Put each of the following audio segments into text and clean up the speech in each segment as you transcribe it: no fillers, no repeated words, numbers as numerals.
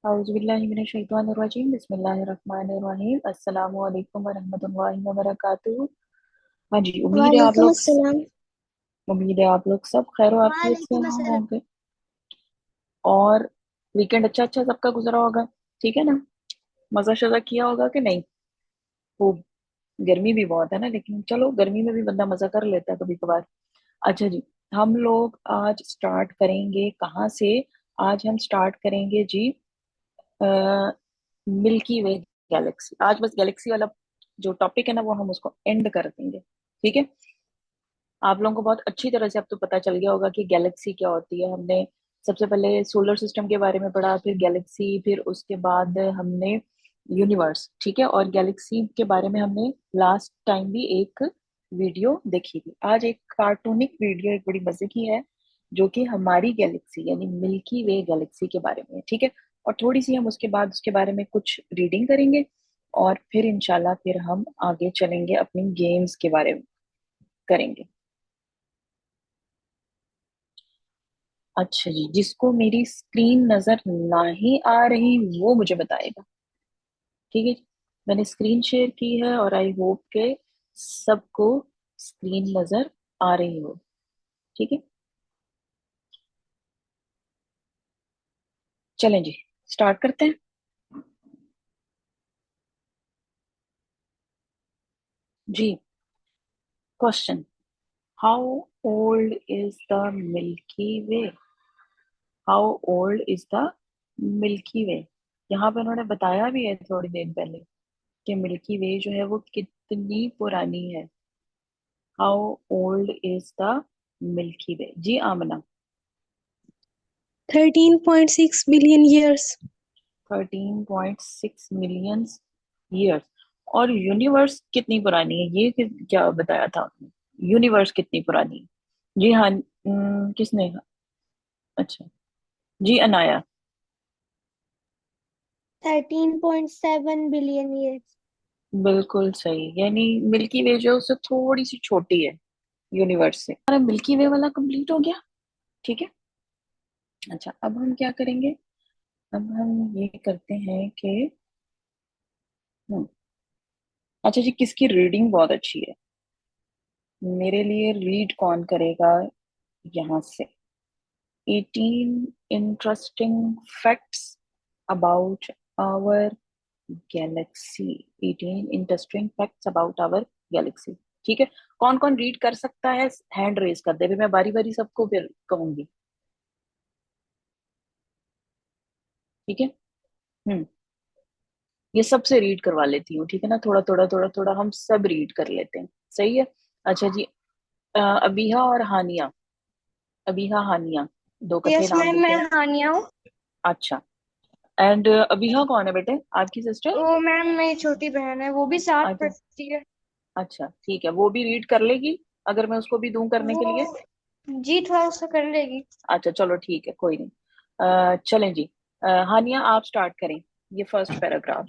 औज़ुबिल्लाहिमिनश्शैतानिर्रजीम बिस्मिल्लाहिर्रहमानिर्रहीम अस्सलामु अलैकुम वरहमतुल्लाहि वबरकातुहू। हाँ जी, वालेकुम अस्सलाम। उम्मीद है आप लोग सब खैर आफियत से वालेकुम अस्सलाम। होंगे। और वीकेंड अच्छा अच्छा सबका गुजरा होगा, ठीक है ना? मजा शजा किया होगा कि नहीं? खूब। गर्मी भी बहुत है ना, लेकिन चलो गर्मी में भी बंदा मजा कर लेता है कभी कभार। अच्छा जी, हम लोग आज स्टार्ट करेंगे कहाँ से? आज हम स्टार्ट करेंगे जी मिल्की वे गैलेक्सी। आज बस गैलेक्सी वाला जो टॉपिक है ना, वो हम उसको एंड कर देंगे, ठीक है? आप लोगों को बहुत अच्छी तरह से अब तो पता चल गया होगा कि गैलेक्सी क्या होती है। हमने सबसे पहले सोलर सिस्टम के बारे में पढ़ा, फिर गैलेक्सी, फिर उसके बाद हमने यूनिवर्स, ठीक है? और गैलेक्सी के बारे में हमने लास्ट टाइम भी एक वीडियो देखी थी। आज एक कार्टूनिक वीडियो एक बड़ी मजे की है, जो कि हमारी गैलेक्सी यानी मिल्की वे गैलेक्सी के बारे में है, ठीक है? और थोड़ी सी हम उसके बाद उसके बारे में कुछ रीडिंग करेंगे, और फिर इंशाल्लाह फिर हम आगे चलेंगे, अपनी गेम्स के बारे में करेंगे। अच्छा जी, जिसको मेरी स्क्रीन नजर नहीं आ रही वो मुझे बताएगा, ठीक है जी? मैंने स्क्रीन शेयर की है और आई होप के सबको स्क्रीन नजर आ रही हो, ठीक है? चलें जी, स्टार्ट करते हैं। जी, question, how old is the Milky Way? How old is the Milky Way? यहाँ पे उन्होंने बताया भी है थोड़ी देर पहले कि मिल्की वे जो है वो कितनी पुरानी है। How old is the Milky Way? जी Amna. 13.6 billion years. 13.6 million years. और यूनिवर्स कितनी पुरानी है ये क्या बताया था आपने? यूनिवर्स कितनी पुरानी है? जी हाँ, किसने? अच्छा, जी अनाया। 13.7 billion years. बिल्कुल सही, यानी मिल्की वे जो है उससे थोड़ी सी छोटी है यूनिवर्स से। हमारा मिल्की वे वाला कंप्लीट हो गया, ठीक है? अच्छा, अब हम क्या करेंगे? अब हम ये करते हैं कि हम्म, अच्छा जी, किसकी रीडिंग बहुत अच्छी है? मेरे लिए रीड कौन करेगा यहाँ से? 18 interesting facts about our galaxy. 18 interesting facts about our galaxy, ठीक है? कौन कौन रीड कर सकता है? हैंड रेज कर दे, फिर मैं बारी बारी सबको फिर कहूंगी, ठीक है? हम्म, ये सबसे रीड करवा लेती हूँ, ठीक है ना? थोड़ा थोड़ा थोड़ा थोड़ा हम सब रीड कर लेते हैं, सही है? अच्छा जी, अबीहा और हानिया। अबीहा हानिया, दो इकट्ठे यस नाम मैम, लिखे मैं हैं। हानिया हूँ। अच्छा, एंड अबीहा कौन है बेटे, आपकी सिस्टर? वो मैम मेरी छोटी बहन है, वो भी साथ अच्छा। पढ़ती है। अच्छा ठीक है, वो भी रीड कर लेगी अगर मैं उसको भी दूं करने के लिए? वो जी थोड़ा सा कर लेगी। अच्छा चलो ठीक है, कोई नहीं। चलें जी। हानिया आप स्टार्ट करें ये first paragraph.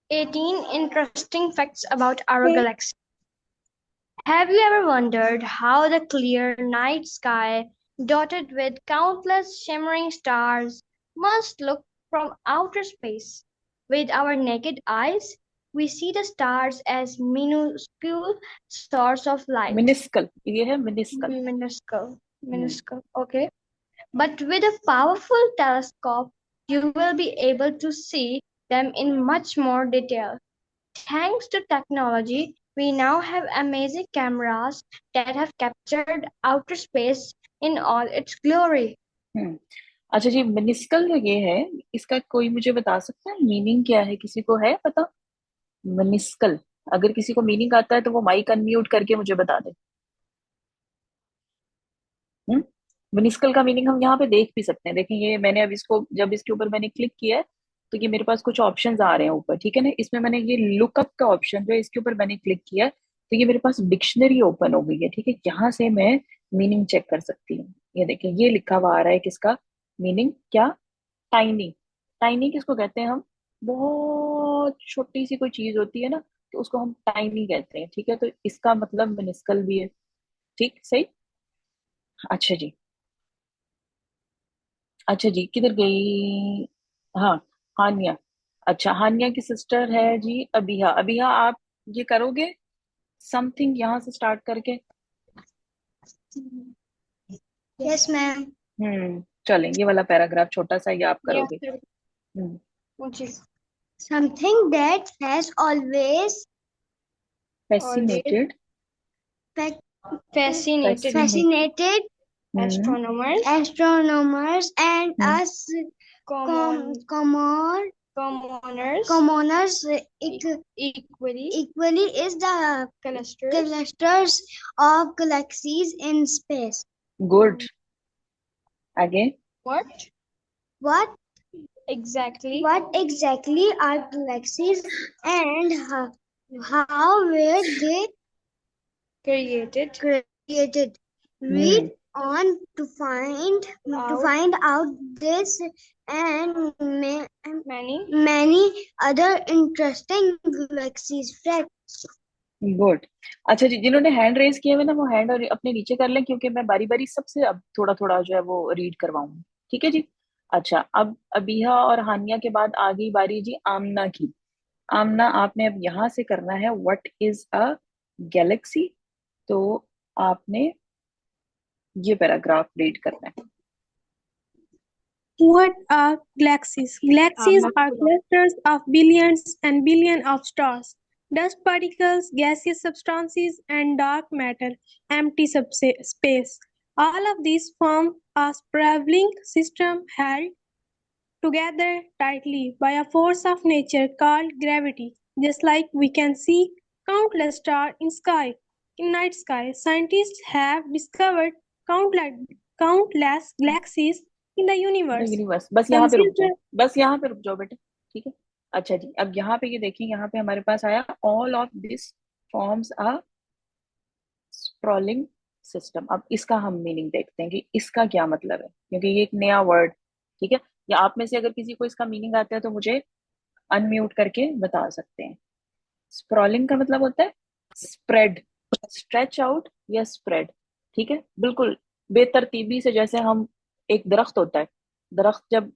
18 interesting facts about our galaxy. Have you ever wondered how the clear night sky, dotted with countless shimmering stars, must look from outer space? With our naked eyes, we see the stars as minuscule source of light. मिनिस्कल, ये है मिनिस्कल। Minuscule. Hmm. Minuscule. Okay. But with a powerful telescope, you will be able to see them in much more detail. Thanks to technology, we now have amazing cameras that have captured outer space in all its glory. हम्म। अच्छा जी, मिनिस्कल जो ये है, इसका कोई मुझे बता सकता है मीनिंग क्या है? किसी को है पता? मिनिस्कल, अगर किसी को मीनिंग आता है तो वो माइक अनम्यूट करके मुझे बता दे। हम्म। मिनिस्कल का मीनिंग हम यहाँ पे देख भी सकते हैं, देखें ये मैंने अब इसको जब इसके ऊपर मैंने क्लिक किया है, तो ये मेरे पास कुछ ऑप्शंस आ रहे हैं ऊपर, ठीक है ना? इसमें मैंने ये लुकअप का ऑप्शन जो है इसके ऊपर मैंने क्लिक किया है, तो ये मेरे पास डिक्शनरी ओपन हो गई है, ठीक है? यहाँ से मैं मीनिंग चेक कर सकती हूँ। ये देखें, ये लिखा हुआ आ रहा है किसका मीनिंग? क्या? टाइनी। टाइनी किसको कहते हैं हम? बहुत छोटी सी कोई चीज होती है ना, तो उसको हम टाइनी कहते हैं, ठीक है? तो इसका मतलब मिनिस्कल भी है, ठीक सही। अच्छा जी। अच्छा जी, किधर गई? हाँ, हानिया। अच्छा, हानिया की सिस्टर है जी अबिहा। अबिहा, आप ये करोगे समथिंग यहाँ से स्टार्ट करके? Yes, ma'am. चलें, ये वाला पैराग्राफ छोटा सा, ये आप Yes, करोगे। sir. Hmm. Okay. Something that has always fascinated. fa- fascinated fascinate. fascinated hmm. astronomers and hmm. us common commoners equally is the clusters of galaxies in space. Good. आगे। What What what exactly are galaxies and how were they created? Hmm. Read on to find out this and many other interesting galaxies facts. Good. अच्छा जी, जिन्होंने hand raise किए हुए ना, वो hand और अपने नीचे कर लें, क्योंकि मैं बारी बारी सबसे अब थोड़ा थोड़ा जो है वो रीड करवाऊंगी। ठीक है जी। अच्छा, अब अबीहा और हानिया के बाद आ गई बारी जी आमना की। आमना, आपने अब यहाँ से करना है व्हाट इज अ गैलेक्सी। तो आपने ये पैराग्राफ रीड करना है। What are galaxies? Galaxies are clusters of billions and billions of stars, dust particles, gaseous substances, and dark matter, empty space. All of these form a spiraling system held together tightly by a force of nature called gravity. Just like we can see countless stars in night sky, scientists have discovered countless galaxies in the universe. Universe, बस यहाँ पे रुक जाओ। Consider बस यहाँ पे रुक जाओ बेटे। ठीक है। अच्छा जी, अब यहाँ पे ये देखिए, यहाँ पे हमारे पास आया all of this forms a sprawling system. अब इसका हम मीनिंग देखते हैं कि इसका क्या मतलब है, क्योंकि ये एक नया वर्ड। ठीक है। या आप में से अगर किसी को इसका मीनिंग आता है तो मुझे अनम्यूट करके बता सकते हैं। स्प्रॉलिंग का मतलब होता है स्प्रेड, स्ट्रेच आउट या स्प्रेड। ठीक है, बिल्कुल बेतरतीबी से। जैसे हम, एक दरख्त होता है, दरख्त जब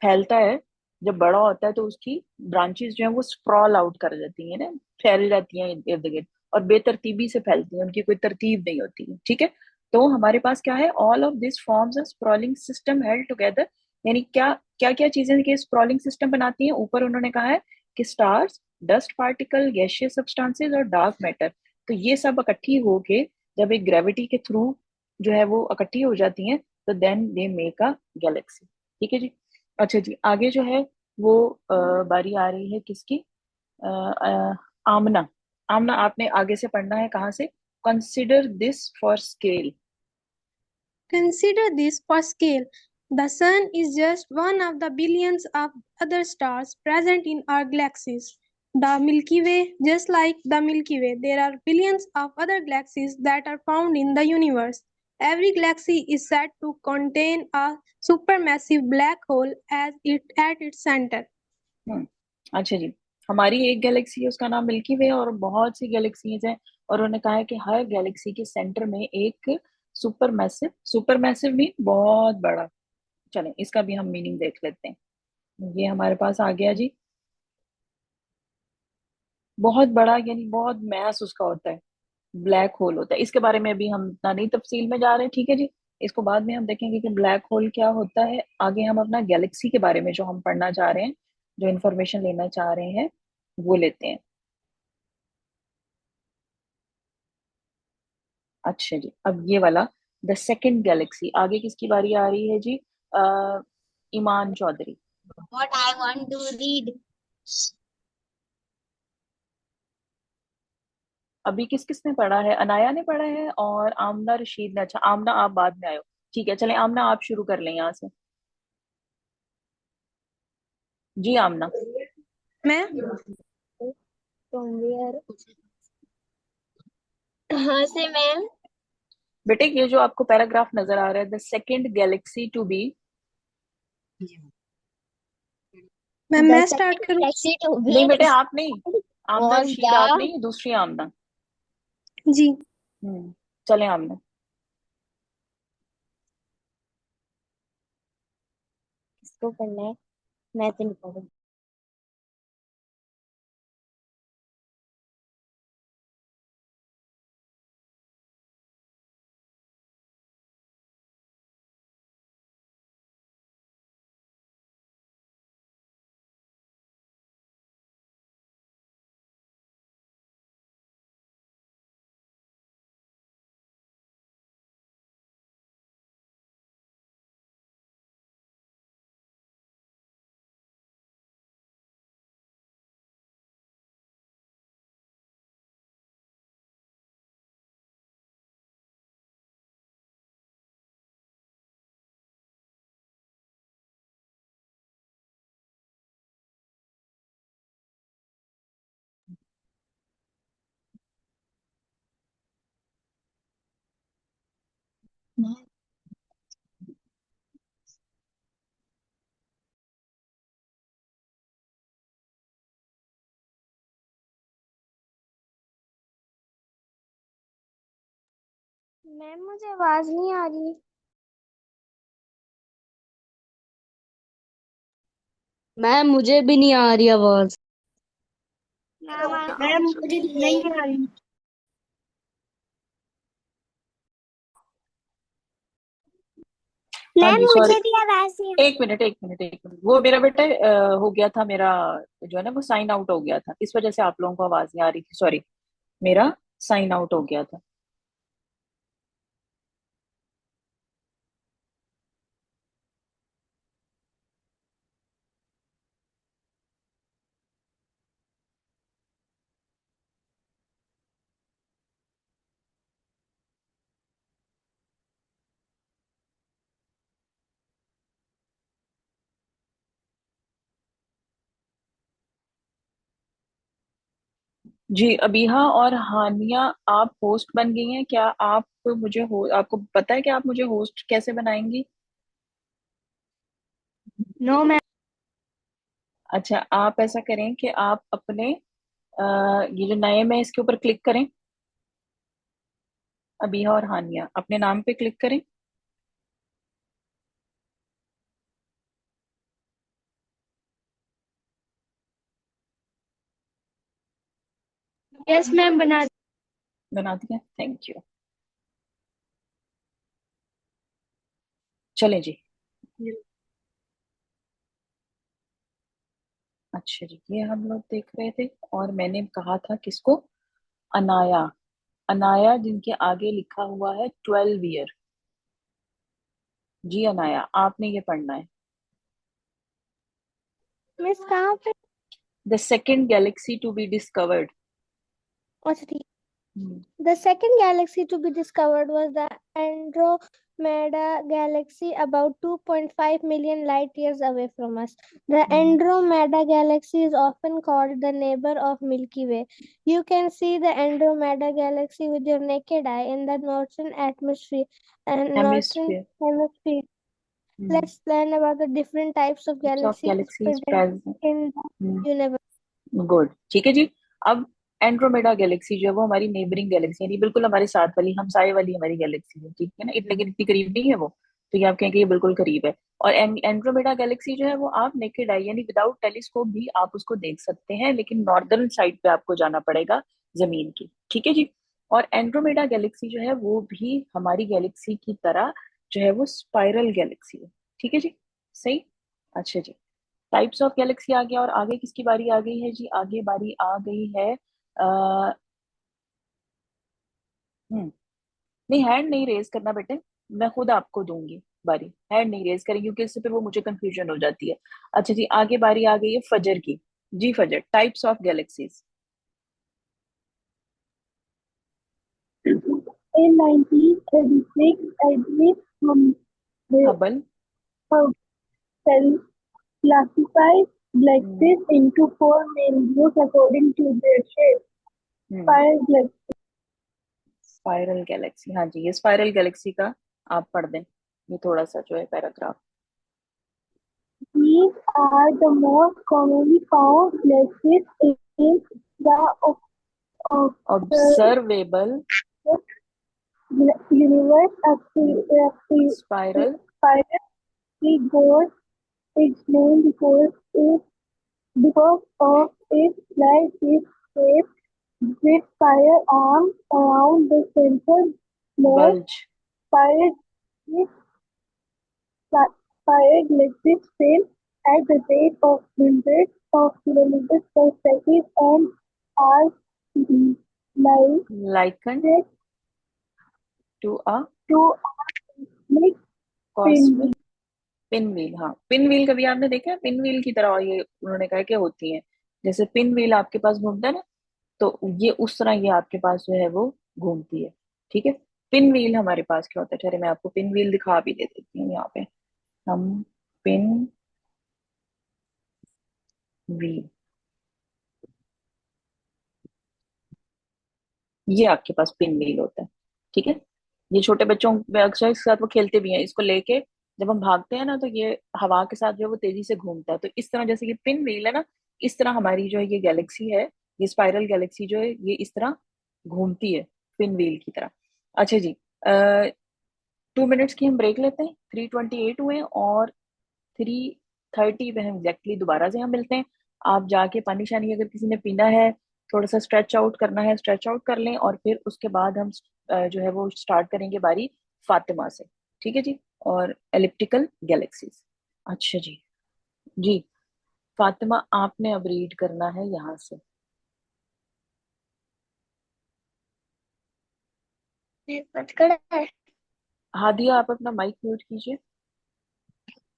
फैलता है, जब बड़ा होता है तो उसकी ब्रांचेस जो है वो स्प्रॉल आउट कर जाती है ना, फैल जाती हैं इर्द गिर्द, और बेतरतीबी से फैलती हैं, उनकी कोई तरतीब नहीं होती है। ठीक है। तो हमारे पास क्या है, all of this forms a sprawling system held together. यानी क्या क्या क्या चीजें के स्प्रॉलिंग सिस्टम बनाती हैं, ऊपर उन्होंने कहा है कि stars, dust particle, gaseous substances और डार्क मैटर। तो ये सब इकट्ठी होके जब एक ग्रेविटी के थ्रू जो है वो इकट्ठी हो जाती हैं, तो then they make a galaxy. ठीक है जी। अच्छा जी, आगे जो है वो बारी आ रही है किसकी? आमना। आमना, आपने आगे से पढ़ना है, कहाँ से? Consider this for scale. Consider this for scale. The Sun is just one of the billions of other stars present in our galaxies. The Milky Way, just like the Milky Way, there are billions of other galaxies that are found in the universe. Every galaxy is said to contain a supermassive black hole at its center. हम्म। अच्छा जी, हमारी एक Galaxy है, उसका नाम milky वे, और बहुत सी galaxies हैं। और उन्होंने कहा है कि हर गैलेक्सी के सेंटर में एक सुपर मैसिव, सुपर मैसिव भी बहुत बड़ा। चलें, इसका भी हम मीनिंग देख लेते हैं। ये हमारे पास आ गया जी, बहुत बड़ा यानी बहुत मैस उसका होता है, ब्लैक होल होता है। इसके बारे में अभी हम इतना नहीं तफसील में जा रहे हैं। ठीक है जी। इसको बाद में हम देखेंगे कि ब्लैक होल क्या होता है। आगे हम अपना गैलेक्सी के बारे में जो हम पढ़ना चाह रहे हैं, जो इंफॉर्मेशन लेना चाह रहे हैं, वो लेते हैं। अच्छा जी, अब ये वाला द सेकंड गैलेक्सी, आगे किसकी बारी आ रही है जी? ईमान Chaudhary. What I want to read. अभी किस किस ने पढ़ा है? अनाया ने पढ़ा है और आमना रशीद ने। अच्छा, आमना आप बाद में आयो। ठीक है, चलें आमना, आप शुरू कर लें यहाँ से। जी आमना। मैं From where? हाँ से मैम। बेटे, ये जो आपको पैराग्राफ नजर आ रहा है, the second galaxy to be. मैं The स्टार्ट second करूँ? galaxy to नहीं be बेटे, आप नहीं। आमना was रशीद आप the नहीं, दूसरी आमना। जी। चलें आमना। किसको पढ़ना है? मैं तो नहीं पढ़ूंगी। मैम मुझे आवाज नहीं आ रही। मैम मुझे भी नहीं आ रही आवाज। मैम मुझे नहीं आ रही। हाँ मैम जी, सॉरी। मुझे भी आवाज नहीं आ रही। एक मिनट, एक मिनट, एक मिनट, वो मेरा बेटा हो गया था, मेरा जो है ना वो साइन आउट हो गया था, इस वजह से आप लोगों को आवाज नहीं आ रही थी, सॉरी। मेरा साइन आउट हो गया था। जी, अबीहा और हानिया, आप होस्ट बन गई हैं क्या? आप मुझे हो आपको पता है कि आप मुझे होस्ट कैसे बनाएंगी? No ma'am. अच्छा, आप ऐसा करें कि आप अपने ये जो नए में इसके ऊपर क्लिक करें, अबीहा और हानिया अपने नाम पे क्लिक करें। यस मैम बना। बना दिया, थैंक यू। चले जी। अच्छा जी, ये हम लोग देख रहे थे, और मैंने कहा था किसको? अनाया। अनाया जिनके आगे लिखा हुआ है 12 ईयर। जी अनाया, आपने ये पढ़ना है। मिस कहाँ पे? The second galaxy to be discovered. अच्छा ठीक। The second galaxy to be discovered was the Andromeda Galaxy, about 2.5 million light years away from us. The Andromeda Galaxy is often called the neighbor of Milky Way. You can see the Andromeda Galaxy with your naked eye in the northern atmosphere and northern hemisphere hemisphere. Let's learn about the different types of of galaxies galaxies present present. in the universe. Good, ठीक है जी। अब Andromeda Galaxy जो है वो हमारी neighbouring Galaxy, यानी बिल्कुल हमारे साथ वाली, हमसाए वाली हमारी गैलेक्सी है, ठीक है ना, लेकिन इतनी करीब नहीं है वो। तो ये आप कहेंगे ये बिल्कुल करीब है। और एंड्रोमेडा गैलेक्सी जो है वो आप नेकेड आई यानी विदाउट टेलीस्कोप भी आप उसको देख सकते हैं, लेकिन नॉर्दर्न साइड पे आपको जाना पड़ेगा जमीन की, ठीक है जी। और एंड्रोमेडा गैलेक्सी जो है वो भी हमारी गैलेक्सी की तरह जो है वो स्पाइरल गैलेक्सी है, ठीक है जी। सही। अच्छा जी, टाइप्स ऑफ गैलेक्सी आ गया, और आगे किसकी बारी आ गई है जी? आगे बारी आ गई है नहीं, हैंड नहीं रेज करना बेटे, मैं खुद आपको दूंगी बारी, हैंड नहीं रेज करेंगे क्योंकि इससे फिर वो मुझे कंफ्यूजन हो जाती है। अच्छा जी, आगे बारी आ गई है फजर की। जी फजर, types of galaxies. In 1936, Edwin Hubble. Hubble classified galaxies into four main groups according to their shape. Spiral galaxies. Spiral Galaxy, हाँ जी, ये स्पाइरल गैलेक्सी का आप पढ़ दें, ये थोड़ा सा जो है paragraph. These are the most commonly found galaxies in the observed observable universe. A spiral spiral goes It's named because of its like shape with firearms around the center. Most bulge. fired fired electric fail at the rate of hundreds of kilometers per second and are like Likened to a to make cosmic pin wheel. हाँ, pin wheel कभी आपने देखा है? Pin wheel की तरह ये उन्होंने कहा कि होती है। जैसे पिन व्हील आपके पास घूमता है ना, तो ये उस तरह ये आपके पास जो है वो घूमती है। ठीक है, पिन व्हील हमारे पास क्या होता है? ठहरे मैं आपको पिन व्हील दिखा भी दे देती हूँ। यहाँ पे हम पिन व्हील, ये आपके पास पिन व्हील होता है। ठीक है, ये छोटे बच्चों में अक्सर इसके साथ वो खेलते भी हैं। इसको लेके जब हम भागते हैं ना, तो ये हवा के साथ जो है वो तेजी से घूमता है। तो इस तरह जैसे ये पिन व्हील है ना, इस तरह हमारी जो है ये गैलेक्सी है, ये स्पाइरल गैलेक्सी जो है ये इस तरह घूमती है, पिन व्हील की तरह। अच्छा जी, 2 मिनट्स की हम ब्रेक लेते हैं। 3:28 हुए हैं और 3:30 पे हम एग्जैक्टली दोबारा से हम मिलते हैं। आप जाके पानी शानी अगर किसी ने पीना है, थोड़ा सा स्ट्रेच आउट करना है, स्ट्रेच आउट कर लें, और फिर उसके बाद हम जो है वो स्टार्ट करेंगे बारी फातिमा से। ठीक है जी, और एलिप्टिकल गैलेक्सीज। अच्छा जी, जी फातिमा आपने अब रीड करना है यहाँ से। हादिया आप अपना माइक म्यूट कीजिए।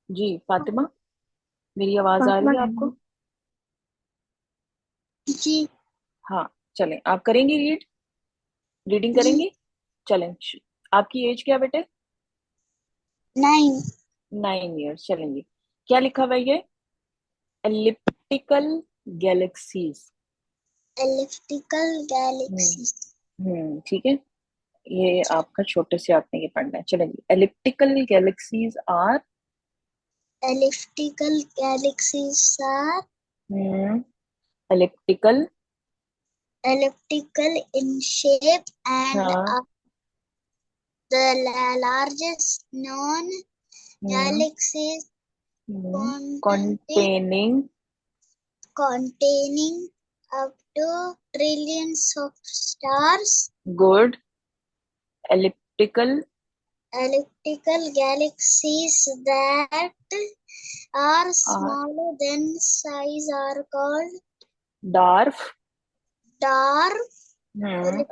जी फातिमा, मेरी आवाज आ रही है आपको? जी हाँ, चलें, आप करेंगी रीडिंग जी करेंगी? चलें, आपकी एज क्या बेटे? 9 9 इयर्स। चलेंगे, क्या लिखा हुआ है ये? Elliptical galaxies. elliptical हम्म galaxies. ठीक है, ये आपका छोटे से आपने ये पढ़ना है। चलेंगे, elliptical galaxies are Elliptical galaxies are elliptical, elliptical in shape and हाँ, are the largest known galaxies containing containing containing up to trillions of stars. good elliptical Elliptical galaxies that are are smaller than size are called dwarf, dwarf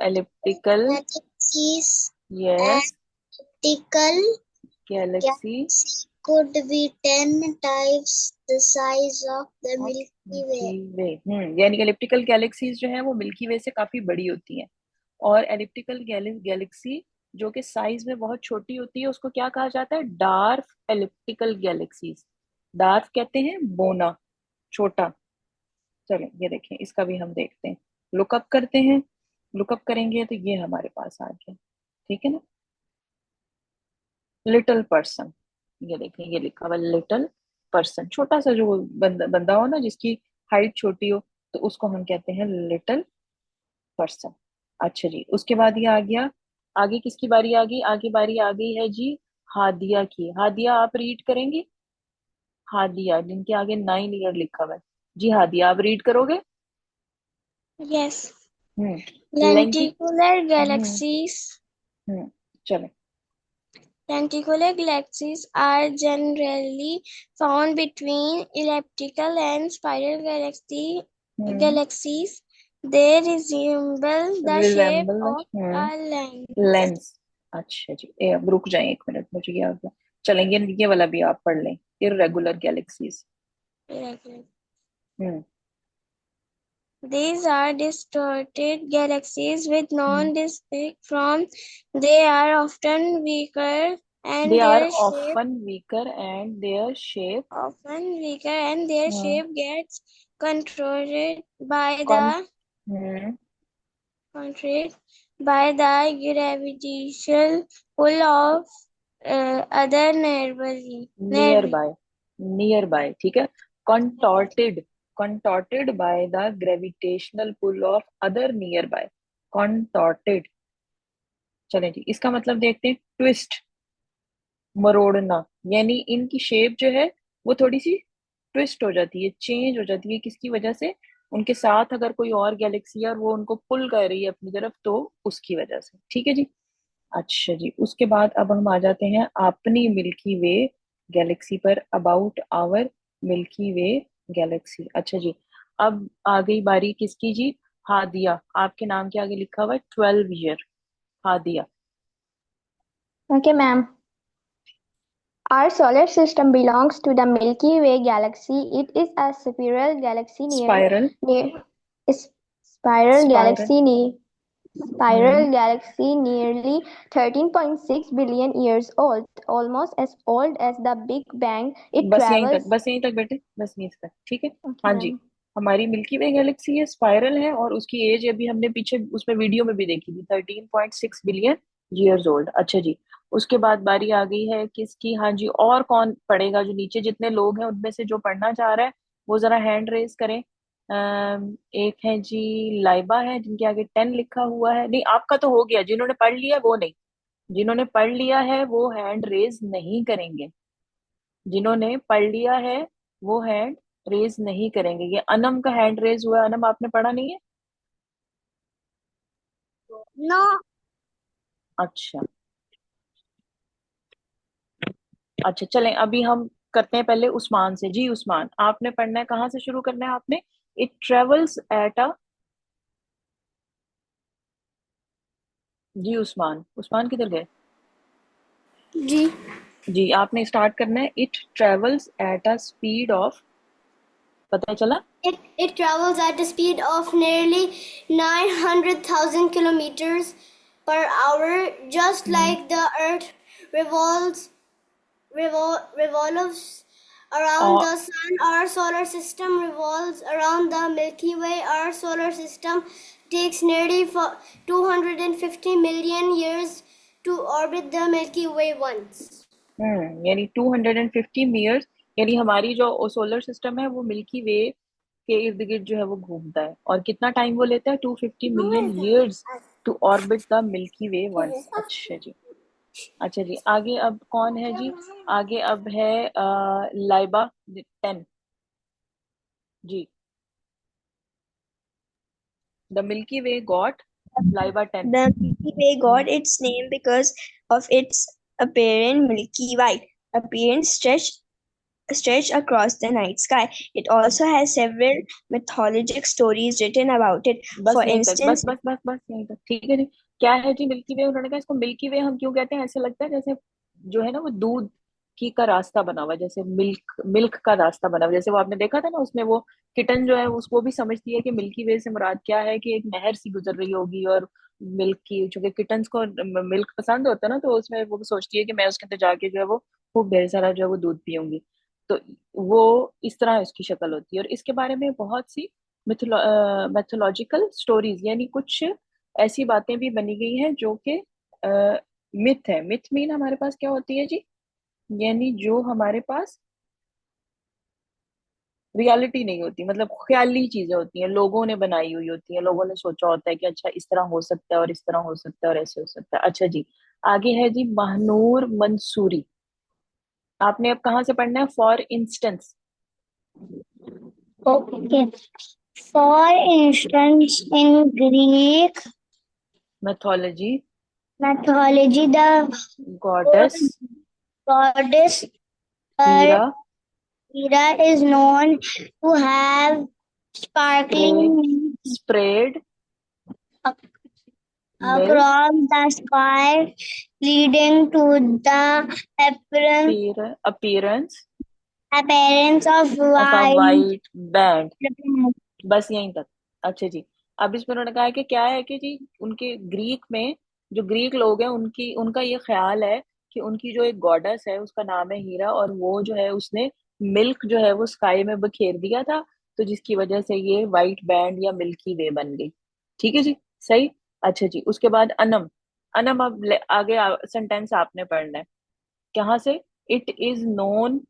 elliptical elliptical, galaxies. An yes, elliptical galaxy galaxy could be 10 times the size of the of Milky milky Way. वे। यानी elliptical galaxies जो है वो milky वे से काफी बड़ी होती हैं। और एलिप्टिकल गैलेक्सी जो कि साइज में बहुत छोटी होती है, उसको क्या कहा जाता है? Dark elliptical galaxies. डार्क कहते हैं बोना, छोटा। चलो ये देखें, इसका भी हम देखते हैं, लुकअप करते हैं। लुकअप करेंगे तो ये हमारे पास आ गया। ठीक है ना, लिटिल पर्सन। ये देखें, ये लिखा हुआ लिटिल पर्सन, छोटा सा जो बंदा बंदा हो ना, जिसकी हाइट छोटी हो, तो उसको हम कहते हैं लिटिल पर्सन। अच्छा जी, उसके बाद ये आ गया। आगे किसकी बारी आ गई? आगे बारी आ गई है जी हादिया की। हादिया आप रीड करेंगी? हादिया, जिनके आगे 9 ईयर लिखा हुआ है। जी हादिया, आप रीड करोगे? Yes. लेंटी Lenticular हम्म galaxies. चले। Lenticular galaxies are generally found between elliptical and spiral galaxies. They resemble the shape resemble of a lens. Lens. अच्छा जी, अब रुक जाए 1 मिनट, मुझे ये आ गया। चलेंगे, ये वाला भी आप पढ़ लें, irregular galaxies. Hmm These are distorted galaxies with hmm non-distinct form. They are often weaker they and are their shape often weaker and their shape gets controlled by con the controlled by the gravitational pull of other near nearby. By, near by, ठीक है। Contorted, contorted by the gravitational pull of other near by, contorted. चलें जी, इसका मतलब देखते हैं। Twist, मरोड़ना, यानी इनकी शेप जो है वो थोड़ी सी ट्विस्ट हो जाती है, चेंज हो जाती है। किसकी वजह से? उनके साथ अगर कोई और गैलेक्सी है और वो उनको पुल कर रही है अपनी तरफ, तो उसकी वजह से। ठीक है जी। अच्छा जी, उसके बाद अब हम आ जाते हैं अपनी मिल्की वे गैलेक्सी पर, about our Milky Way galaxy. अच्छा जी, अब आ गई बारी किसकी जी? हादिया, आपके नाम के आगे लिखा हुआ है 12 year. Hadiya. Okay, ma'am. Our solar system belongs to the Milky Way galaxy. It is a spiral galaxy spiral. near is- spiral spiral. galaxy near hmm. spiral galaxy nearly 13.6 billion years old, almost as old as the Big Bang. It बस यहीं तक, travels. बस यहीं तक बेटे, बस यहीं तक, ठीक है। Okay, हाँ जी, ma'am. हमारी मिल्की वे गैलेक्सी है, स्पाइरल है, और उसकी एज अभी हमने पीछे उसमें वीडियो में भी देखी थी, 13.6 बिलियन ईयर्स ओल्ड। अच्छा जी, उसके बाद बारी आ गई है किसकी? हाँ जी, और कौन पढ़ेगा? जो नीचे जितने लोग हैं उनमें से जो पढ़ना चाह रहा है वो जरा हैंड रेज करें। एक है जी लाइबा है, जिनके आगे 10 लिखा हुआ है। नहीं, आपका तो हो गया, जिन्होंने पढ़ लिया वो नहीं, जिन्होंने पढ़ लिया है वो हैंड रेज नहीं करेंगे। जिन्होंने पढ़ लिया है वो हैंड रेज नहीं करेंगे। ये अनम का हैंड रेज हुआ है। अनम, आपने पढ़ा नहीं है? No. अच्छा। अच्छा चलें, अभी हम करते हैं पहले उस्मान से। जी उस्मान, आपने पढ़ना है, कहाँ से शुरू करना है आपने? It travels at a. जी उस्मान, उस्मान किधर गए? जी। जी, आपने स्टार्ट करना है। It travels at a speed of, पता चला? It travels at a speed of nearly 900,000 kilometers per hour, just hmm. like the Earth revolves around और the sun. Our solar system revolves around the Milky Way. Our solar system takes nearly 250 million years to orbit the Milky Way once. यानी 250 years, यानी हमारी जो solar system है वो milky वे के इर्द गिर्द जो है वो घूमता है। और कितना टाइम वो लेता है? 250 million years to orbit the Milky Way once. अच्छा जी। अच्छा जी, आगे अब कौन है जी? आगे अब है लाइबा 10। जी, the Milky Way got, Laiba 10। The Milky Way got its name because of its apparent milky white appearance stretched across the night sky. It also has several mythological stories written about it. बस For यहीं तक, बस instance, बस बस बस यहीं तक, ठीक है जी। क्या है जी मिल्की वे? उन्होंने कहा इसको मिल्की वे हम क्यों कहते हैं? ऐसे लगता है जैसे जो है ना वो दूध की का रास्ता बना हुआ है, जैसे मिल्क मिल्क का रास्ता बना हुआ है। जैसे वो आपने देखा था ना, उसमें वो किटन जो है उसको भी समझती है कि मिल्की वे से मुराद क्या है, कि एक नहर सी गुजर रही होगी और मिल्क की, चूंकि किटन्स को मिल्क पसंद होता है ना, तो उसमें वो सोचती है कि मैं उसके अंदर जाके जो है वो खूब ढेर सारा जो है वो दूध पीऊंगी। तो वो इस तरह उसकी शक्ल होती है। और इसके बारे में बहुत सी मैथोलॉजिकल स्टोरीज, यानी कुछ ऐसी बातें भी बनी गई हैं जो कि मिथ है। मिथ मीन हमारे पास क्या होती है जी? यानी जो हमारे पास रियलिटी नहीं होती, मतलब ख्याली चीजें होती हैं, लोगों ने बनाई हुई होती हैं, लोगों ने सोचा होता है कि अच्छा इस तरह हो सकता है और इस तरह हो सकता है और ऐसे हो सकता है। अच्छा जी, आगे है जी महानूर मंसूरी। आपने अब कहाँ से पढ़ना है? For instance. Okay. For instance, in Greek mythology, mythology, the goddess goddess Hera Hera is known to have spray sparkling spread milk milk across the sky, leading to the appearance appearance of of a white white band. rain. बस यहीं तक। अच्छा जी, अब इसमें उन्होंने कहा है कि क्या है कि जी उनके ग्रीक में, जो ग्रीक लोग हैं उनकी उनका ये ख्याल है कि उनकी जो एक गॉडेस है उसका नाम है हीरा, और वो जो है उसने मिल्क जो है वो स्काई में बखेर दिया था, तो जिसकी वजह से ये वाइट बैंड या मिल्की वे बन गई। ठीक है जी, सही। अच्छा जी, उसके बाद अनम। अनम अब आगे सेंटेंस आपने पढ़ना है। कहाँ से? It is known.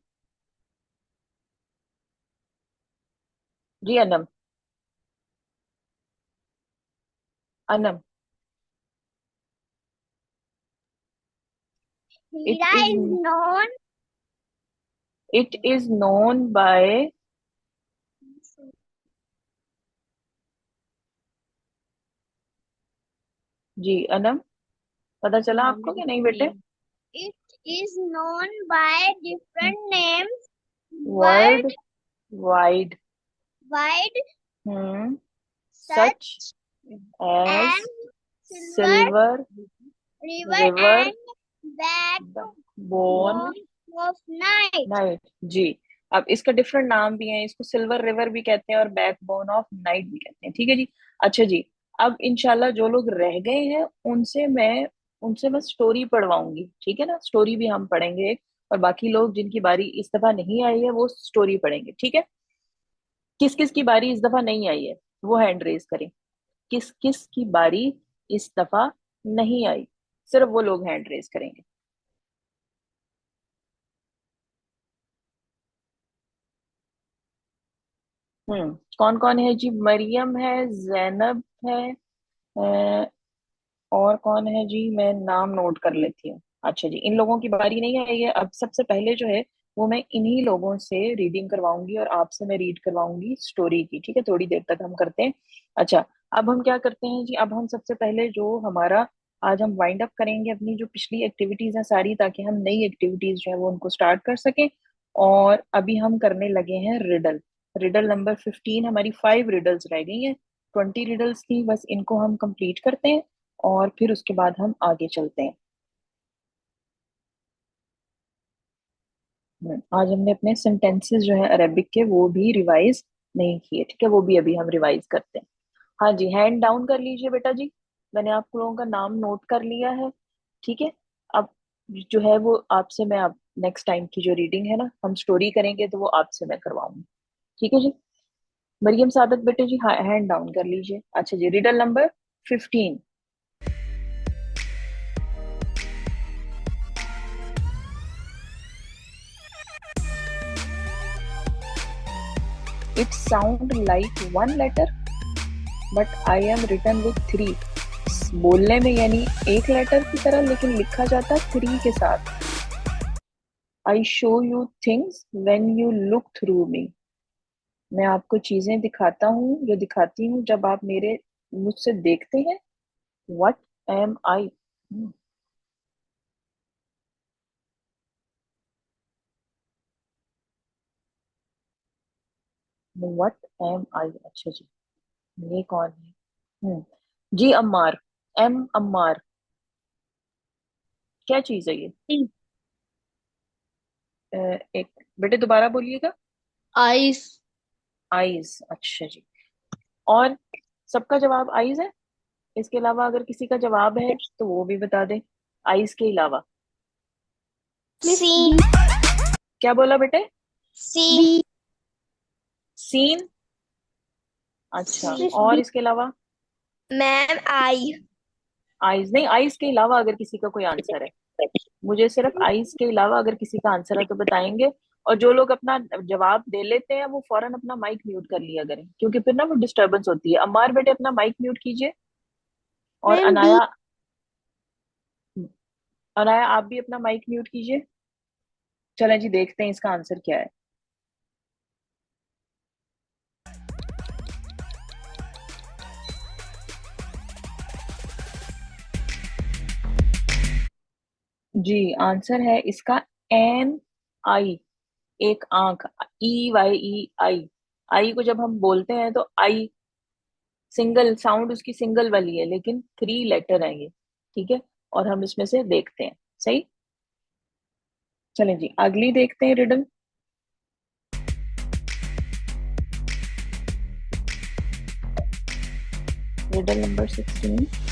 जी Anam, Anam. It Hera is is known It is known by जी अनम, पता चला आपको कि नहीं बेटे? It is known by different names. Word wide. Wide, Such as and silver, river, river, and bone, of night. Night. जी, अब इसका डिफरेंट नाम भी है, इसको सिल्वर रिवर भी कहते हैं और बैकबोन ऑफ नाइट भी कहते हैं। ठीक है जी। अच्छा जी, अब इंशाल्लाह जो लोग रह गए हैं उनसे मैं स्टोरी पढ़वाऊंगी, ठीक है ना? स्टोरी भी हम पढ़ेंगे एक, और बाकी लोग जिनकी बारी इस दफा नहीं आई है वो स्टोरी पढ़ेंगे, ठीक है? किस किस की बारी इस दफा नहीं आई है वो हैंड रेज करें। किस किस की बारी इस दफा नहीं आई, सिर्फ वो लोग हैंड रेज करेंगे। कौन कौन है जी? मरियम है, जैनब है, अ, और कौन है जी? मैं नाम नोट कर लेती हूँ। अच्छा जी, इन लोगों की बारी नहीं आई है। अब सबसे पहले जो है वो मैं इन्हीं लोगों से रीडिंग करवाऊंगी और आपसे मैं रीड करवाऊंगी स्टोरी की, ठीक है? थोड़ी देर तक हम करते हैं। अच्छा, अब हम क्या करते हैं जी? अब हम सबसे पहले जो हमारा आज हम वाइंड अप करेंगे अपनी जो पिछली एक्टिविटीज हैं सारी, ताकि हम नई एक्टिविटीज जो है वो उनको स्टार्ट कर सकें। और अभी हम करने लगे हैं रिडल। रिडल नंबर 15, हमारी 5 रिडल्स रह गई हैं। 20 रिडल्स थी, बस इनको हम कंप्लीट करते हैं और फिर उसके बाद हम आगे चलते हैं। आज हमने अपने सेंटेंसेस जो है अरेबिक के वो भी रिवाइज नहीं किए, ठीक है? वो भी अभी हम रिवाइज करते हैं। हाँ जी, हैंड डाउन कर लीजिए बेटा जी। मैंने आप लोगों का नाम नोट कर लिया है, ठीक है? अब जो है वो आपसे मैं अब नेक्स्ट टाइम की जो रीडिंग है ना, हम स्टोरी करेंगे तो वो आपसे मैं करवाऊंगी, ठीक है जी? मरियम सादत बेटे जी, हाँ हैंड डाउन कर लीजिए। अच्छा जी, riddle number 15। It sound like one letter, but I am written with 3। बोलने में यानी एक लेटर की तरह, लेकिन लिखा जाता 3 के साथ। I show you things when you look through me। मैं आपको चीजें दिखाता हूँ, जो दिखाती हूँ जब आप मेरे मुझसे देखते हैं। What am I? What am I? अच्छा जी, ये कौन है? जी अम्मार, एम अम्मार, क्या चीज है ये? एक बेटे दोबारा बोलिएगा। आइस। आईज, अच्छा जी। और सबका जवाब आईज है? इसके अलावा अगर किसी का जवाब है तो वो भी बता दे, आईज के अलावा। C. क्या बोला बेटे? C. सीन, अच्छा। C. और इसके अलावा? मैम आई। आईज नहीं, आईज के अलावा अगर किसी का कोई आंसर है, मुझे सिर्फ आईज के अलावा अगर किसी का आंसर है तो बताएंगे। और जो लोग अपना जवाब दे लेते हैं वो फौरन अपना माइक म्यूट कर लिया करें, क्योंकि फिर ना वो डिस्टरबेंस होती है। अम्मार बेटे अपना माइक म्यूट कीजिए। और मैम B. अनाया, अनाया आप भी अपना माइक म्यूट कीजिए। चलें जी, देखते हैं इसका आंसर क्या है। जी, आंसर है इसका एन आई, एक आंख। ई वाई ई आई। आई को जब हम बोलते हैं तो आई सिंगल साउंड उसकी सिंगल वाली है, लेकिन 3 लेटर है ये, ठीक है? और हम इसमें से देखते हैं, सही। चलें जी, अगली देखते हैं riddle. Riddle number 16।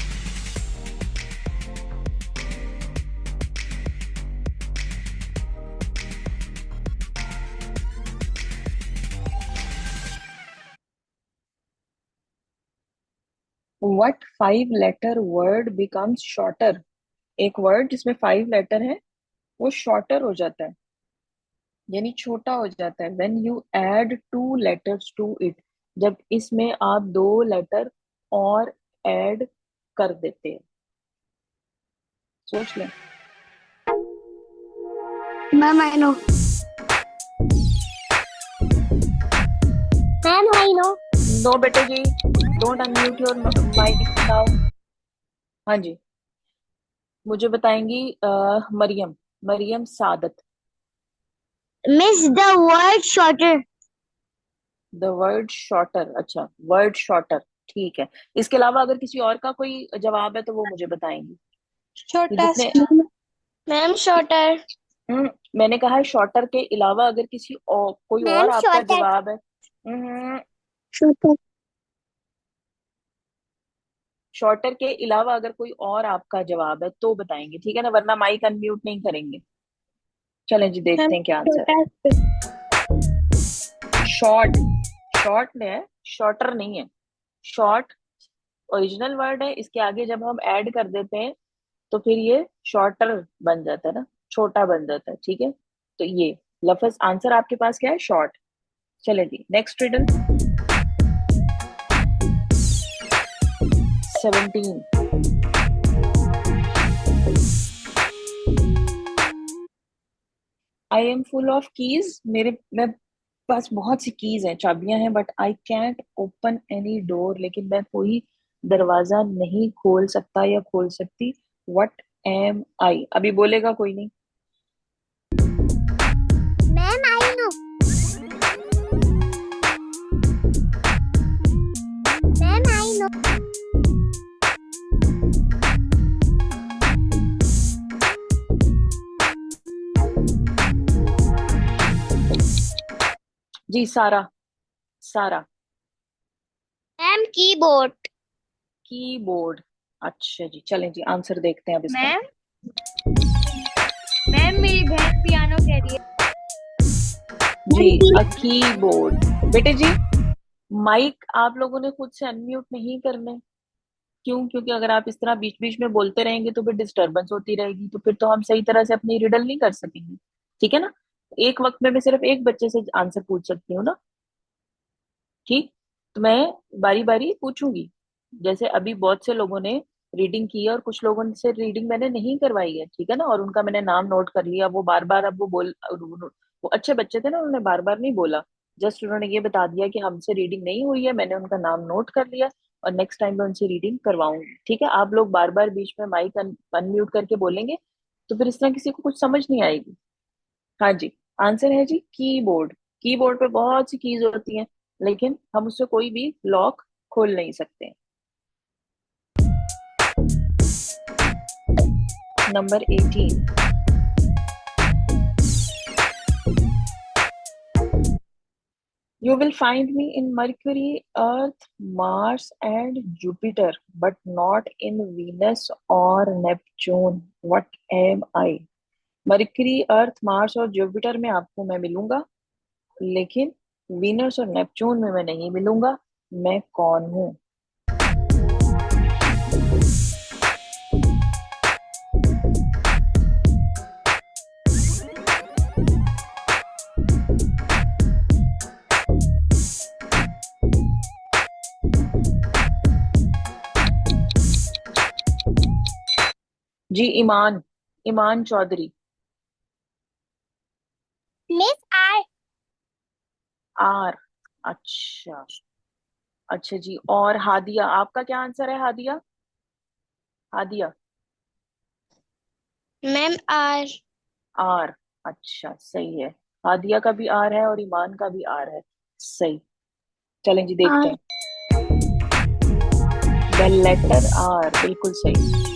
What 5 letter word becomes shorter? एक वर्ड जिसमें 5 लेटर है वो शॉर्टर हो जाता है, यानी छोटा हो जाता है। When you add 2 letters to it, जब इसमें आप 2 लेटर और ऐड कर देते हैं। सोच लें। Ma'am, I know. I know. No बेटे जी, don't unmute your mic now. हाँ जी, मुझे बताएंगी Mariam, Mariam Saadat. Miss, the word shorter. The word shorter, अच्छा वर्ड शॉर्टर, ठीक है। इसके अलावा अगर किसी और का कोई जवाब है तो वो मुझे बताएंगी। ये जितने Shortest. Ma'am, shorter. मैंने कहा है शॉर्टर के अलावा अगर किसी और कोई और Ma'am, आपका shorter. जवाब है। हम्म, Shorter. शॉर्टर के अलावा अगर कोई और आपका जवाब है तो बताएंगे, ठीक है ना, वरना माइक अनम्यूट नहीं करेंगे। चलें जी, देखते Ma'am, हैं क्या आंसर है। shortest. शॉर्ट, शॉर्ट में है, शॉर्टर नहीं है। शॉर्ट ओरिजिनल वर्ड है, इसके आगे जब हम ऐड कर देते हैं तो फिर ये शॉर्टर बन जाता है ना, छोटा बन जाता है, ठीक है। तो ये लफ्ज आंसर आपके पास क्या है, शॉर्ट। चले जी, next riddle 17। I am full of keys, मैं पास बहुत सी कीज हैं, चाबियां हैं, but I can't open any door, लेकिन मैं कोई दरवाजा नहीं खोल सकता या खोल सकती। वट एम आई, अभी बोलेगा कोई नहीं। Ma'am, I know. Ma'am, I know. जी सारा, सारा। Ma'am, keyboard. कीबोर्ड, अच्छा जी, चलें जी आंसर देखते हैं अब इसका। मैम, मैम मेरी बहन पियानो कह रही है। जी अ कीबोर्ड। बेटे जी, माइक आप लोगों ने खुद से अनम्यूट नहीं करने। क्यों? क्योंकि अगर आप इस तरह बीच बीच में बोलते रहेंगे तो फिर डिस्टरबेंस होती रहेगी, तो फिर तो हम सही तरह से अपनी रिडल नहीं कर सकेंगे, ठीक है ना। एक वक्त में मैं सिर्फ एक बच्चे से आंसर पूछ सकती हूँ ना, ठीक। तो मैं बारी बारी पूछूंगी, जैसे अभी बहुत से लोगों ने रीडिंग की है और कुछ लोगों से रीडिंग मैंने नहीं करवाई है, ठीक है ना, और उनका मैंने नाम नोट कर लिया। वो बार बार अब वो अच्छे बच्चे थे ना, उन्होंने बार बार नहीं बोला, जस्ट उन्होंने ये बता दिया कि हमसे रीडिंग नहीं हुई है, मैंने उनका नाम नोट कर लिया और नेक्स्ट टाइम मैं उनसे रीडिंग करवाऊंगी, ठीक है। आप लोग बार बार बीच में माइक अनम्यूट करके बोलेंगे तो फिर इस तरह किसी को कुछ समझ नहीं आएगी। हाँ जी, आंसर है जी कीबोर्ड। कीबोर्ड पे बहुत सी कीज होती हैं, लेकिन हम उससे कोई भी लॉक खोल नहीं सकते। Number 18। You will find me in Mercury, Earth, Mars, and Jupiter, but not in Venus or Neptune. What am I? Mercury, earth, Mars और जुपिटर में आपको मैं मिलूंगा, लेकिन वीनस और नेपच्यून में मैं नहीं मिलूंगा। मैं कौन हूँ? जी ईमान, ईमान चौधरी। Miss, I. आर, अच्छा, अच्छा जी। और हादिया, आपका क्या आंसर है Hadiya? Hadiya, Ma'am, R. Are, अच्छा सही है। हादिया का भी आर है और ईमान का भी आर है, सही। चलें जी देखते R. हैं। द लेटर आर, बिल्कुल सही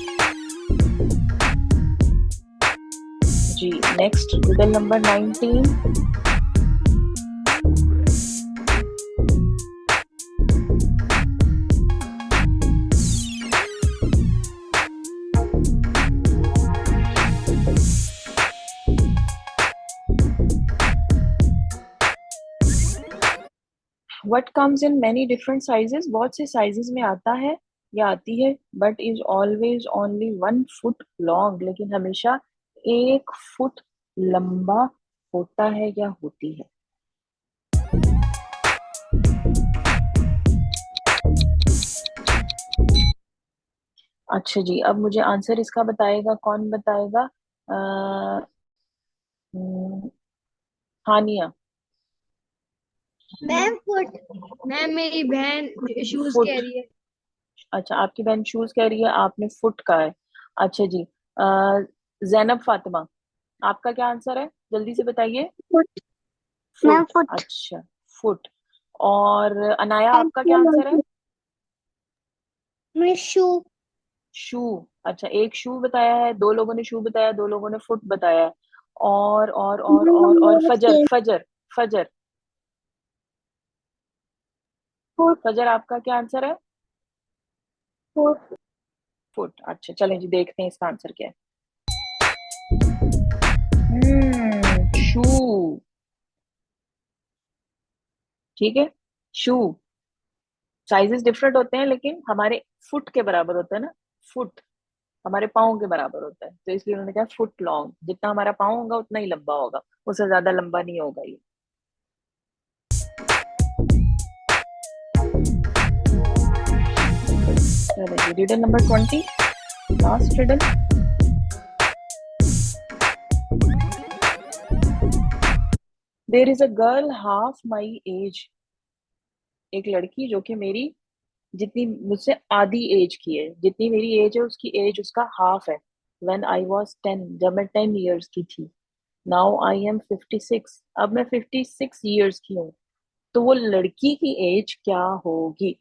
जी। Next riddle number 19। What comes in many different sizes, बहुत से साइजेस में आता है या आती है, but is always only 1 foot long, लेकिन हमेशा 1 फुट लंबा होता है या होती है। अच्छा जी, अब मुझे आंसर इसका बताएगा, कौन बताएगा? अ, हम्म, हानिया। Ma'am foot. मैम मेरी बहन शूज फुट। कह रही है। अच्छा, आपकी बहन शूज कह रही है, आपने फुट का है। अच्छा जी। जैनब फातिमा, आपका क्या आंसर है, जल्दी से बताइए। Foot. Ma'am, foot. foot. अच्छा, फुट। और अनाया, And आपका क्या shoe आंसर है। also. My shoe. शू। अच्छा, एक शू बताया है, दो लोगों ने शू बताया, दो लोगों ने फुट बताया है। और फजर, Same. फजर। फजर। Foot. फजर, आपका क्या आंसर है। Foot. फुट। अच्छा, चलें जी, देखते हैं इसका आंसर क्या है। शू। ठीक है। शू। साइजेस डिफरेंट होते हैं, लेकिन हमारे फुट के बराबर होता है ना। फुट हमारे पाँव के बराबर होता है, तो इसलिए उन्होंने कहा फुट लॉन्ग, जितना हमारा पाँव होगा उतना ही लंबा होगा, उससे ज्यादा लंबा नहीं होगा ये। चलो जी, riddle number 20, last riddle. There is a girl half my age. एक लड़की जो कि मेरी जितनी मुझसे आधी एज की है, जितनी मेरी एज है उसकी एज उसका हाफ है। व्हेन आई वॉज 10, जब मैं 10 years की थी। नाउ आई एम 56, अब मैं 56 years की हूँ। तो वो लड़की की एज क्या होगी।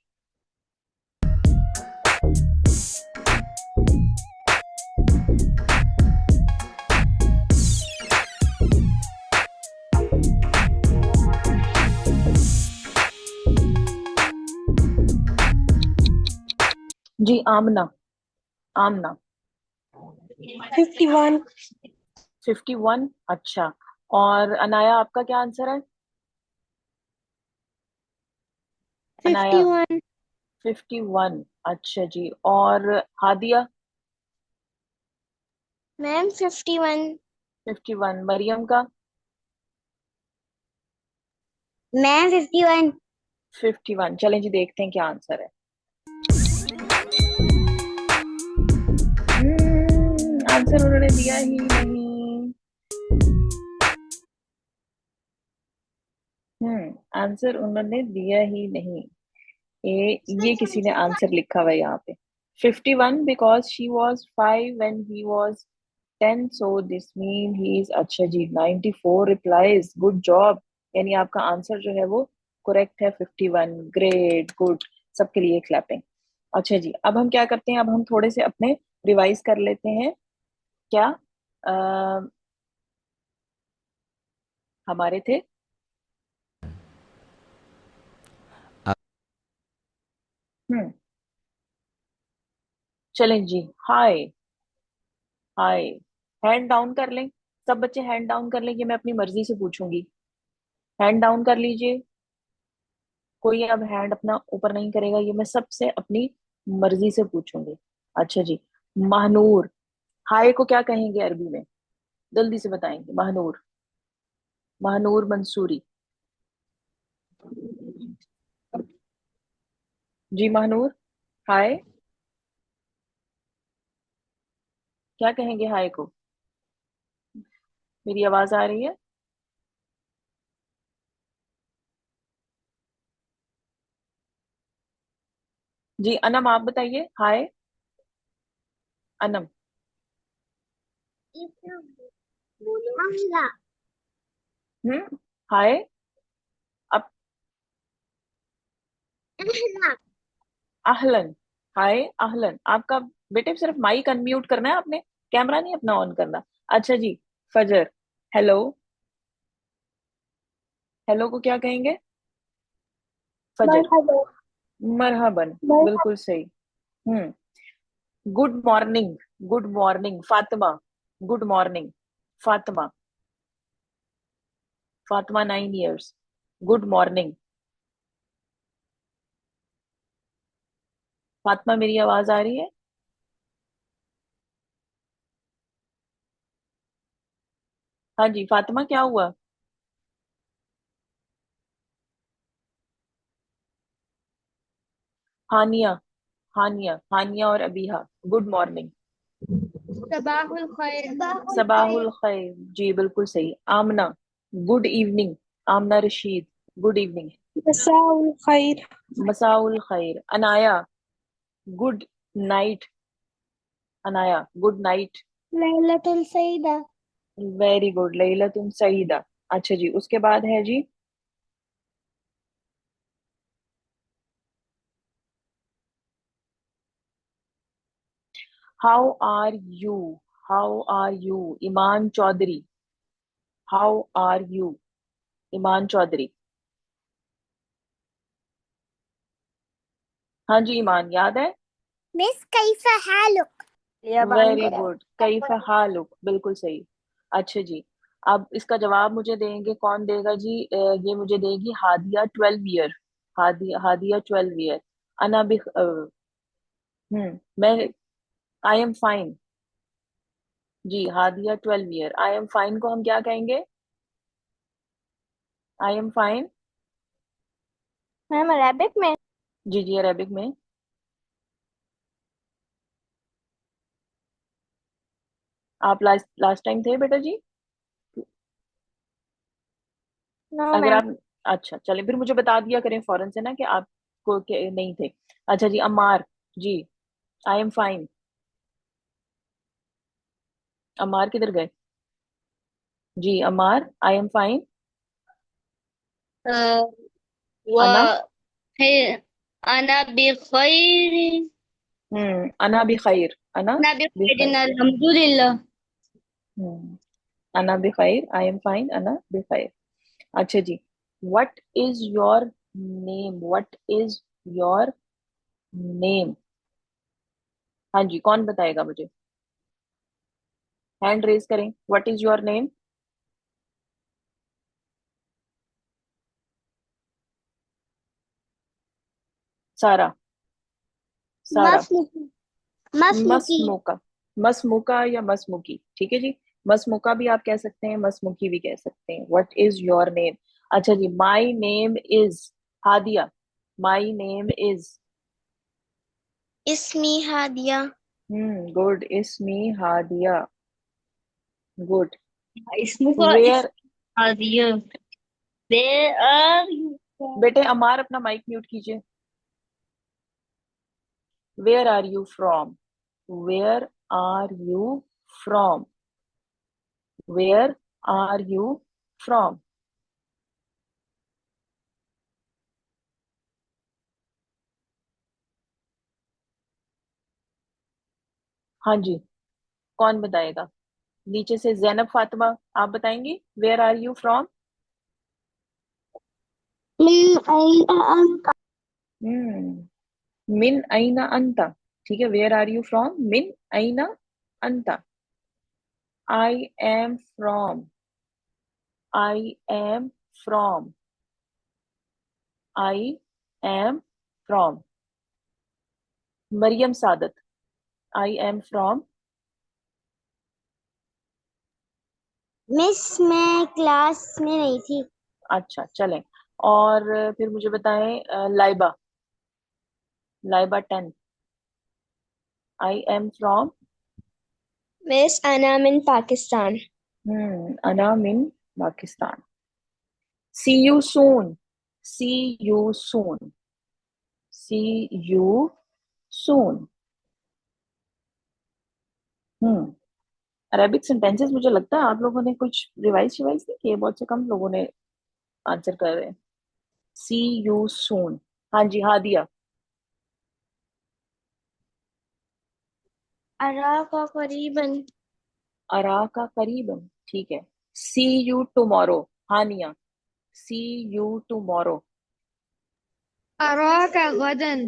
जी, आमना। आमना। 51. 51। अच्छा। और अनाया, आपका क्या आंसर है। अनाया। 51. 51। अच्छा जी। और हादिया। Ma'am, 51. 51। मरियम का। Ma'am, 51. 51। चलें जी, देखते हैं क्या आंसर है। आंसर उन्होंने दिया ही नहीं। आंसर उन्होंने दिया ही नहीं। ये किसी ने आंसर लिखा हुआ है यहाँ पे। 51 because she was 5 when he was 10, so this mean he is. अच्छा जी, 94 रिप्लाईज, गुड जॉब। यानी आपका आंसर जो है वो करेक्ट है, 51। Great, good. सबके लिए क्लैपिंग। अच्छा जी, अब हम क्या करते हैं, अब हम थोड़े से अपने रिवाइज कर लेते हैं। क्या आ, हमारे थे। हम्म चलें जी। हाय। हाय। हैंड डाउन कर लें। सब बच्चे हैंड डाउन कर लें, ये मैं अपनी मर्जी से पूछूंगी। हैंड डाउन कर लीजिए। कोई अब हैंड अपना ऊपर नहीं करेगा, ये मैं सबसे अपनी मर्जी से पूछूंगी। अच्छा जी। महानूर। हाय को क्या कहेंगे अरबी में, जल्दी से बताएंगे। महानूर। महानूर मंसूरी। जी महानूर। हाय। क्या कहेंगे हाय को। मेरी आवाज आ रही है। जी अनम, आप बताइए हाय। अनम। हाय। अब आहलन। हाय आहलन। आपका बेटे सिर्फ माइक अनम्यूट करना है आपने, कैमरा नहीं अपना ऑन करना। अच्छा जी। फजर। हेलो। हेलो को क्या कहेंगे। फजर। Marhaba. मरहबन। Marhaba. बिल्कुल सही। Hmm good morning. Good morning Fatima. Good morning Fatima. Fatima 9 years। Good morning Fatima, मेरी आवाज आ रही है। हाँ जी फातिमा, क्या हुआ। हानिया। हानिया। हानिया और अबीहा। Good morning. सबाहुल खैर। सबाहुल खैर। जी बिल्कुल सही। Amna. Good evening. Amna Rashid. Good evening. मसाउल खैर। मसाउल खैर। Anaya, good night. Anaya, good night. लैलतुल सईदा। Very good. लैला तुम सईदा। अच्छा जी, उसके बाद है जी how are you. How are you, Iman Chaudhry. How are you, Iman Chaudhry. हाँ जी ईमान, याद है? मिस कैसा हालुक। लिया बान वेरी करा। गुड, कैफ हालुक, बिल्कुल सही। अच्छा जी, अब इसका जवाब मुझे देंगे, कौन देगा जी? ये मुझे देगी हादिया 12 ईयर। हादिया 12 ईयर। अना भी मैं आई एम फाइन। जी, Hadia 12 year. I am fine को हम क्या कहेंगे? I am fine. Ma'am Arabic में। जी जी, अरेबिक में। आप लास्ट लास्ट टाइम थे बेटा जी? नो अगर मैम। आप, अच्छा चले, फिर मुझे बता दिया करें फौरन से ना कि आपको नहीं थे। अच्छा जी, अम्मार। जी, आई एम फाइन। अम्मार किधर गए? जी अम्मार, आई एम फाइन। व अना। खैर, अना बिखैर। अना भी खैर। अना अना भी बिखैर खैर। अल्हम्दुलिल्लाह। हम्म अना भी खैर, आई एम फाइन, अना भी खैर। अच्छा जी, what is your name? What is your name? हाँ जी, कौन बताएगा मुझे? हैंड रेज करें। What is your name? Sara. Sara. मसमुकी। मसमुकी। मसमुका। मसमुका या मसमुकी, ठीक है जी। मसमुका भी आप कह सकते हैं, मसमुकी भी कह सकते हैं। What is your name? अच्छा जी, my name is Hadia. My name is. इसमी हादिया। गुड, इसमी हादिया। गुड। इसमें का वेयर। इस्तेमाल दिया। Where are you from? बेटे अमार, अपना माइक म्यूट कीजिए। Where are you from? Where are you from? Where are you from? हाँ जी, कौन बताएगा? नीचे से जैनब फातिमा, आप बताएंगी वेयर आर यू फ्रॉम? मिन अय्न अंत। हम्म मिन अइना अंता। ठीक है, वेयर आर यू फ्रॉम, मिन अइना अंता। I am from. I am from. I am from. Mariam Saadat, I am from. Miss मैं क्लास में नहीं थी। अच्छा चलें। और फिर मुझे बताएं, Laiba. Laiba 10। I am from. Miss Anam in Pakistan. अना मिन Pakistan. See you soon. See you soon. See you soon. हम्म अरेबिक सेंटेंसेस मुझे लगता है आप लोगों ने कुछ रिवाइज शिवाइज नहीं किए, बहुत से कम लोगों ने आंसर कर रहे हैं। सी यू सून। हाँ जी, हादिया। अरा का करीबन। अरा का करीबन, ठीक है। See you tomorrow. Haniya, see you tomorrow. अरा का गदन।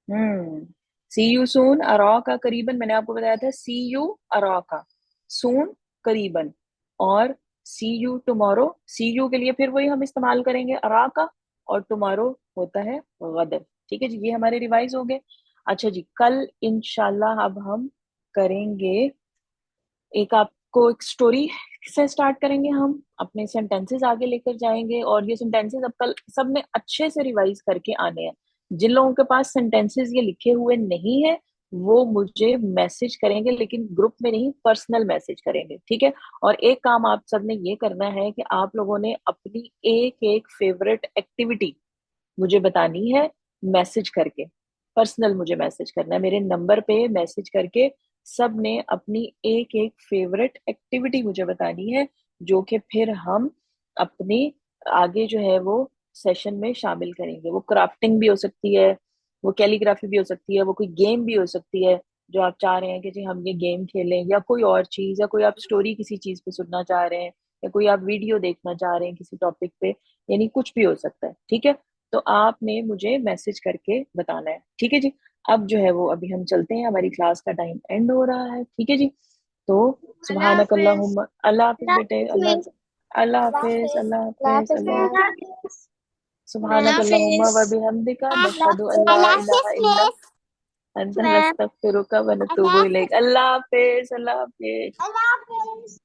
हम्म सी यू सून, अरा का करीबन। मैंने आपको बताया था सी यू अरा का, सून करीबन, और सी यू टुमारो। सी यू के लिए फिर वही हम इस्तेमाल करेंगे अरा का, और टुमारो होता है गदर। ठीक है जी, ये हमारे रिवाइज हो गए। अच्छा जी, कल इंशाल्लाह अब हम करेंगे, एक आपको एक स्टोरी से स्टार्ट करेंगे। हम अपने सेंटेंसेस आगे लेकर जाएंगे, और ये सेंटेंसेस अब कल सबने अच्छे से रिवाइज करके आने हैं। जिन लोगों के पास सेंटेंसेस ये लिखे हुए नहीं है, वो मुझे मैसेज करेंगे, लेकिन ग्रुप में नहीं, पर्सनल मैसेज करेंगे, ठीक है। और एक काम आप सबने ये करना है कि आप लोगों ने अपनी एक एक फेवरेट एक्टिविटी मुझे बतानी है मैसेज करके। पर्सनल मुझे मैसेज करना है, मेरे नंबर पे मैसेज करके सब ने अपनी एक एक फेवरेट एक्टिविटी मुझे बतानी है, जो कि फिर हम अपनी आगे जो है वो सेशन में शामिल करेंगे। वो क्राफ्टिंग भी हो सकती है, वो कैलीग्राफी भी हो सकती है, वो कोई गेम भी हो सकती है जो आप चाह रहे हैं कि जी हम ये गेम खेलें, या कोई और चीज, या कोई आप स्टोरी किसी चीज पे सुनना चाह रहे हैं, या कोई आप वीडियो देखना चाह रहे हैं किसी टॉपिक पे, यानी कुछ भी हो सकता है, ठीक है। तो आपने मुझे मैसेज करके बताना है, ठीक है जी। अब जो है वो अभी हम चलते हैं, हमारी क्लास का टाइम एंड हो रहा है, ठीक है जी। तो सुबहानक अल्लाहुम्मा, अल्लाह हाफिज बेटे, अल्लाह अल्लाह हाफिज, अल्लाह हाफिज, अल्लाह हाफिज। सुबहानक अल्लाहुम्मा व बिहम्दिका, नशहदु अल्ला इलाहा इल्ला अंता, नस्तगफिरुका व नतूबु इलैक। अल्लाह हाफिज, अल्लाह हाफिज।